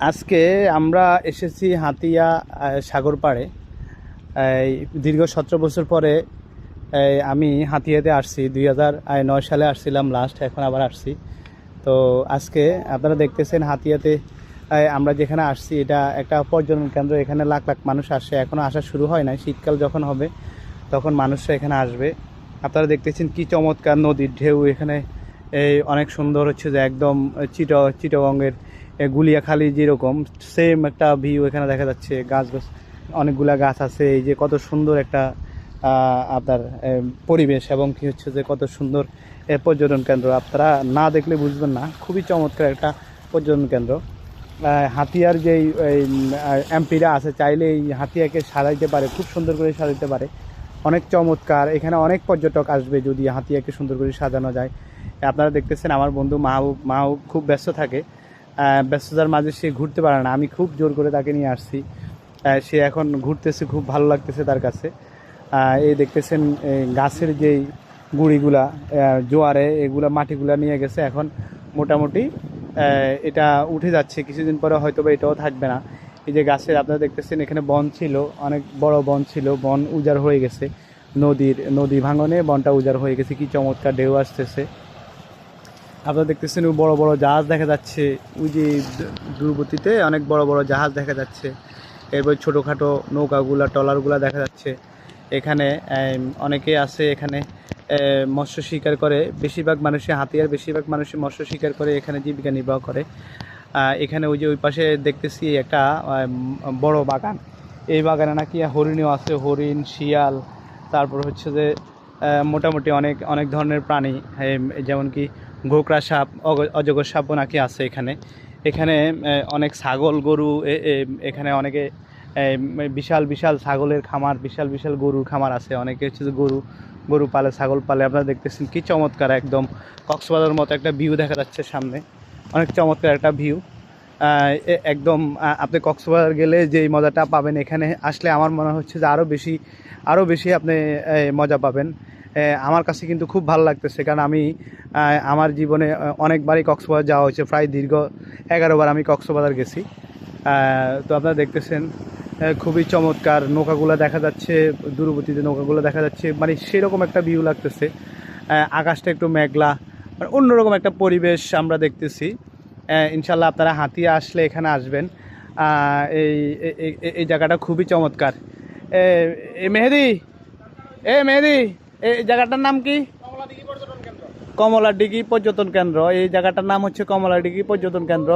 আজকে আমরা এসেছি হাতিয়া সাগর পাড়ে। দীর্ঘ 17 বছর পরে আমি হাতিয়াতে আসছি। 2009 সালে আসছিলাম লাস্ট, এখন আবার আসছি। তো আজকে আপনারা দেখতেছেন হাতিয়াতে আমরা যেখানে আসছি এটা একটা পর্যটন কেন্দ্র। এখানে লাখ লাখ মানুষ আসে, এখনও আসা শুরু হয় নাই। শীতকাল যখন হবে তখন মানুষরা এখানে আসবে। আপনারা দেখতেছেন কি চমৎকার নদীর ঢেউ এখানে। অনেক সুন্দর হচ্ছে যে একদম চিটাগংয়ের গুলিয়াখালী যেরকম সেম একটা ভিউ এখানে দেখা যাচ্ছে। গাছ অনেকগুলা গাছ আছে। এই যে কত সুন্দর একটা আপনার পরিবেশ, এবং কি হচ্ছে যে কত সুন্দর পর্যটন কেন্দ্র। আপনারা না দেখলে বুঝবেন না, খুবই চমৎকার একটা পর্যটন কেন্দ্র। হাতিয়ার যেই এমপিরা আছে চাইলে এই হাতিয়াকে সাজাইতে পারে, খুব সুন্দর করে সাজাইতে পারে। অনেক চমৎকার, এখানে অনেক পর্যটক আসবে যদি হাতিয়াকে সুন্দর করে সাজানো যায়। আপনারা দেখতেছেন আমার বন্ধু মাহবুব খুব ব্যস্ত থাকে, ব্যস্ততার মাঝে সে ঘুরতে পারে না। আমি খুব জোর করে তাকে নিয়ে আসছি। সে এখন ঘুরতেছে, খুব ভালো লাগতেছে তার কাছে। এই দেখতেছেন গাছের যেই গুঁড়িগুলা জোয়ারে এগুলা মাটিগুলা নিয়ে গেছে, এখন মোটামুটি এটা উঠে যাচ্ছে। কিছুদিন পরে হয়তো বা এটাও থাকবে না। এই যে গাছের আপনারা দেখতেছেন এখানে বন ছিল, অনেক বড় বন ছিল, বন উজাড় হয়ে গেছে। নদী ভাঙনে বনটা উজাড় হয়ে গেছে। কি চমৎকার ঢেউ আসতেছে। আপনারা দেখতেছেন বড় বড় জাহাজ দেখা যাচ্ছে। ওই যে দূরবর্তীতে অনেক বড় বড় জাহাজ দেখা যাচ্ছে। এরপর ছোটোখাটো নৌকাগুলা ট্রলারগুলা দেখা যাচ্ছে। এখানে অনেকে আছে, এখানে মৎস্য শিকার করে। বেশিরভাগ মানুষই হাতিয়ার বেশিরভাগ মানুষই মৎস্য শিকার করে, এখানে জীবিকা নির্বাহ করে। এখানে ওই যে ওই পাশে দেখতেছি একটা বড় বাগান। এই বাগানে নাকি হরিণও আছে, হরিণ, শিয়াল, তারপর হচ্ছে যে মোটামুটি অনেক অনেক ধরনের প্রাণী, যেমন কি গোকরা সাপ, অজগর সাপও নাকি আছে এখানে। এখানে অনেক ছাগল গরু, এখানে অনেকে বিশাল বিশাল ছাগলের খামার, বিশাল বিশাল গরুর খামার আছে। অনেকে হচ্ছে যে গরু পালে, ছাগল পালে। আপনারা দেখতেছেন কি চমৎকার, একদম কক্সবাজারের মতো একটা ভিউ দেখা যাচ্ছে সামনে। অনেক চমৎকার একটা ভিউ। একদম আপনি কক্সবাজার গেলে যেই মজাটা পাবেন এখানে আসলে আমার মনে হচ্ছে যে আরও বেশি আপনি মজা পাবেন। আমার কাছে কিন্তু খুব ভালো লাগতেছে, কারণ আমি আমার জীবনে অনেকবারই কক্সবাজার যাওয়া হয়েছে। প্রায় দীর্ঘ 11 বার আমি কক্সবাজার গেছি। তো আপনারা দেখতেছেন খুবই চমৎকার নৌকাগুলো দেখা যাচ্ছে, দূরবর্তীতে নৌকাগুলো দেখা যাচ্ছে। মানে সেরকম একটা ভিউ লাগতেছে। আকাশটা একটু মেঘলা, মানে অন্যরকম একটা পরিবেশ আমরা দেখতেছি। ইনশাল্লাহ আপনারা হাতিয়া আসলে এখানে আসবেন। এই এই জায়গাটা খুবই চমৎকার। মেহেদি, মেহেদি, এই জায়গাটার নাম কি? কমলাডিঘি পর্যটন কেন্দ্র। এই জায়গাটার নাম হচ্ছে কমলাডিঘি পর্যটন কেন্দ্র।